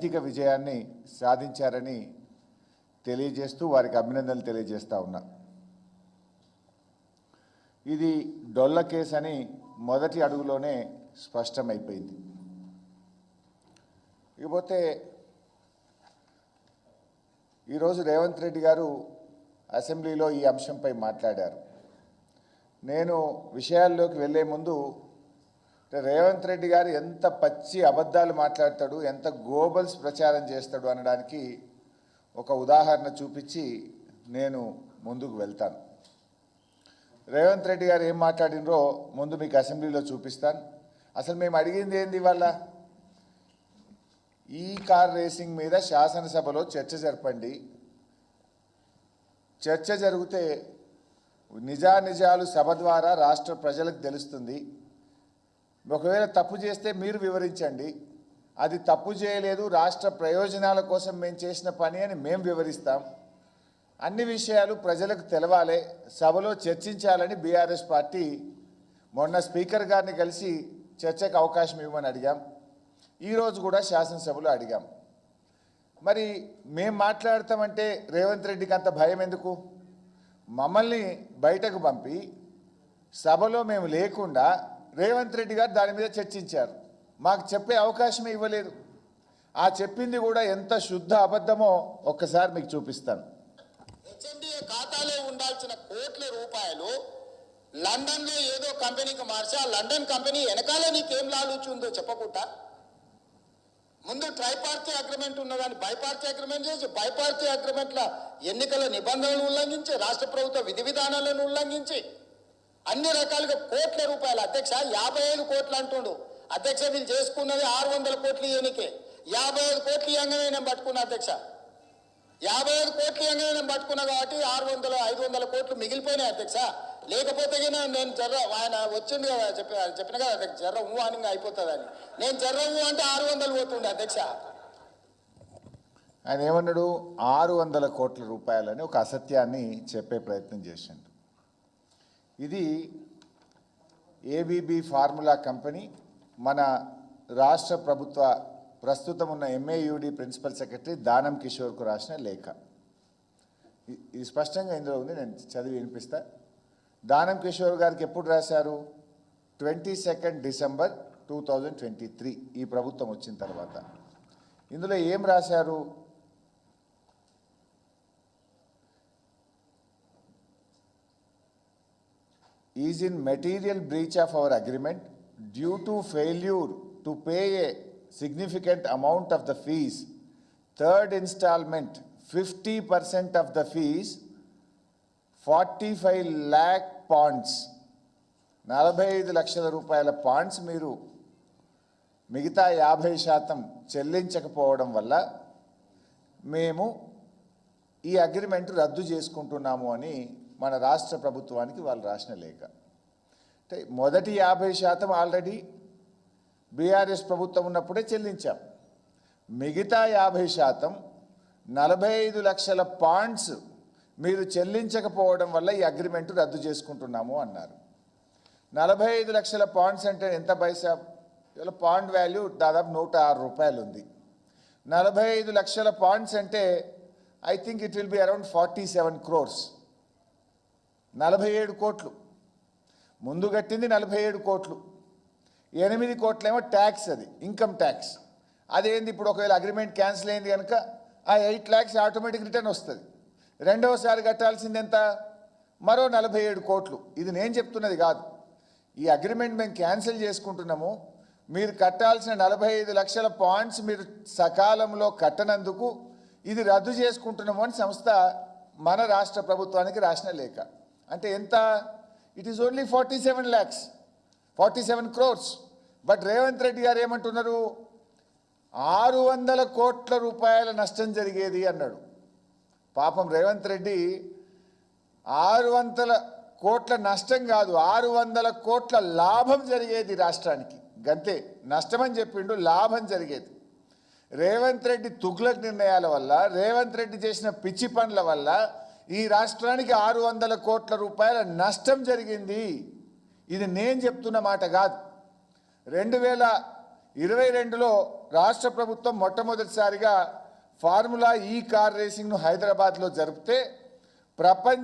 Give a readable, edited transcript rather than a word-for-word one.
నైతిక విజయాన్ని సాధించారని తెలియజేస్తూ వారికి అభినందనలు తెలియజేస్తా ఉన్నా. ఇది డొల్ల కేసు అని మొదటి అడుగులోనే స్పష్టమైపోయింది. ఇకపోతే ఈరోజు రేవంత్ రెడ్డి గారు అసెంబ్లీలో ఈ అంశంపై మాట్లాడారు. నేను విషయాల్లోకి వెళ్ళే ముందు రేవంత్ రెడ్డి గారు ఎంత పచ్చి అబద్ధాలు మాట్లాడతాడు, ఎంత గోబల్స్ ప్రచారం చేస్తాడు అనడానికి ఒక ఉదాహరణ చూపించి నేను ముందుకు వెళ్తాను. రేవంత్ రెడ్డి గారు ఏం మాట్లాడినరో ముందు మీకు అసెంబ్లీలో చూపిస్తాను. అసలు మేము అడిగింది ఏంది? ఇవాళ ఈ కార్ రేసింగ్ మీద శాసనసభలో చర్చ జరపండి. చర్చ జరిగితే నిజానిజాలు సభ ద్వారా రాష్ట్ర ప్రజలకు తెలుస్తుంది. ఒకవేళ తప్పు చేస్తే మీరు వివరించండి. అది తప్పు చేయలేదు, రాష్ట్ర ప్రయోజనాల కోసం మేము చేసిన పని అని మేము వివరిస్తాం. అన్ని విషయాలు ప్రజలకు తెలవాలి, సభలో చర్చించాలని బీఆర్ఎస్ పార్టీ మొన్న స్పీకర్ గారిని కలిసి చర్చకు అవకాశం ఇవ్వమని అడిగాం. ఈరోజు కూడా శాసనసభలో అడిగాం. మరి మేము మాట్లాడతామంటే రేవంత్ రెడ్డికి అంత భయం ఎందుకు? మమ్మల్ని బయటకు పంపి సభలో మేము లేకుండా రేవంత్ రెడ్డి గారు దాని మీద చర్చించారు. మాకు చెప్పే అవకాశమే ఇవ్వలేదు. ఆ చెప్పింది కూడా ఎంత శుద్ధ అబద్ధమో ఒక్కసారి మీకు చూపిస్తాను. హెచ్ఎండిఏ ఖాతాలో ఉండాల్సిన కోట్ల రూపాయలు లండన్లో ఏదో కంపెనీకి మార్చి ఆ లండన్ కంపెనీ వెనకాల నీకేం లాలుచుందో చెప్పకుండా ముందు ట్రైపార్టీ అగ్రిమెంట్ ఉన్నదాన్ని బైపార్టీ అగ్రిమెంట్ చేసి బైపార్టీ అగ్రిమెంట్ల ఎన్నికల నిబంధనలను ఉల్లంఘించి రాష్ట్ర ప్రభుత్వ విధి విధానాలను ఉల్లంఘించి అన్ని రకాలుగా కోట్ల రూపాయలు అధ్యక్ష 55 కోట్లు అంటుండు అధ్యక్ష. వీళ్ళు చేసుకున్నది 600 కోట్లు ఎన్నికే. 55 కోట్లు ఇవ్వగానే నేను పట్టుకున్నా అధ్యక్ష. 55 కోట్లు ఇవ్వగానే నేను పట్టుకున్నా కాబట్టి 500 కోట్లు మిగిలిపోయినాయి అధ్యక్ష. లేకపోతే నేను జర్ర ఆయన వచ్చింది కదా చెప్పిన కదా అధ్యక్ష, జర్ర ఊహానిగా అయిపోతుందని. నేను జర్ర ఊ అంటే 600 పోతుండే అధ్యక్ష. ఆయన ఏమన్నాడు? 600 కోట్ల రూపాయలని ఒక అసత్యాన్ని చెప్పే ప్రయత్నం చేసిండు. ఇది ఏబీబీ ఫార్ములా కంపెనీ మన రాష్ట్ర ప్రభుత్వ ప్రస్తుతం ఉన్న ఎంఏయుడి ప్రిన్సిపల్ సెక్రటరీ దానం కిషోర్కు రాసిన లేఖ. ఇది స్పష్టంగా ఇందులో ఉంది, నేను చదివి వినిపిస్తా. దానం కిషోర్ గారికి ఎప్పుడు రాశారు? 22 డిసెంబర్ 2023 ఈ ప్రభుత్వం వచ్చిన తర్వాత. ఇందులో ఏం రాశారు? Is in material breach of our agreement due to failure to pay a significant amount of the fees, third installment 50% of the fees, 45 lakh ponds, 45 లక్షల రూపాయల పాండ్స్ మీరు మిగతా 50% చెల్లించకపోవడం వల్ల మేము ఈ అగ్రిమెంట్ రద్దు చేసుకుంటున్నాము అని మన రాష్ట్ర ప్రభుత్వానికి వాళ్ళు రాసిన లేఖ. అంటే మొదటి 50% ఆల్రెడీ బీఆర్ఎస్ ప్రభుత్వం ఉన్నప్పుడే చెల్లించాం. మిగతా 50% 45 లక్షల పాండ్స్ మీరు చెల్లించకపోవడం వల్ల ఈ అగ్రిమెంట్ రద్దు చేసుకుంటున్నాము అన్నారు. 45 లక్షల పాండ్స్ అంటే ఎంత పైసా? ఇవాళ పాండ్ వాల్యూ దాదాపు 106 రూపాయలు ఉంది. 45 లక్షల పాండ్స్ అంటే I think it will be around 47 crores. 47 కోట్లు ముందు కట్టింది. 47 కోట్లు, 8 కోట్లేమో ట్యాక్స్, అది ఇన్కమ్ ట్యాక్స్. అదేంది? ఇప్పుడు ఒకవేళ అగ్రిమెంట్ క్యాన్సిల్ అయింది కనుక ఆ 8 lakhs ఆటోమేటిక్ రిటర్న్ వస్తుంది. రెండవసారి కట్టాల్సింది ఎంత? మరో 47 కోట్లు. ఇది నేను చెప్తున్నది కాదు. ఈ అగ్రిమెంట్ మేము క్యాన్సిల్ చేసుకుంటున్నాము, మీరు కట్టాల్సిన 45 లక్షల పాయింట్స్ మీరు సకాలంలో కట్టనందుకు ఇది రద్దు చేసుకుంటున్నాము అని సంస్థ మన రాష్ట్ర ప్రభుత్వానికి రాసిన లేఖ. అంటే ఎంత? It is only 47 lakhs, 47 crores. But Revanth Reddy గారు ఏమంటున్నారు? 600 కోట్ల రూపాయల నష్టం జరిగేది అన్నాడు. పాపం రేవంత్ రెడ్డి 600 కోట్ల నష్టం కాదు, 600 కోట్ల లాభం జరిగేది రాష్ట్రానికి. గంతే, నష్టమని చెప్పిండు, లాభం జరిగేది. రేవంత్ రెడ్డి తుగ్లక్ నిర్ణయాల వల్ల, రేవంత్ రెడ్డి చేసిన పిచ్చి పనుల వల్ల ఈ రాష్ట్రానికి 600 కోట్ల రూపాయల నష్టం జరిగింది. ఇది నేను చెప్తున్న మాట కాదు. 22లో రాష్ట్ర ప్రభుత్వం మొట్టమొదటిసారిగా ఫార్ములా ఈ కార్ రేసింగ్ను హైదరాబాద్లో జరిపితే ప్రపంచ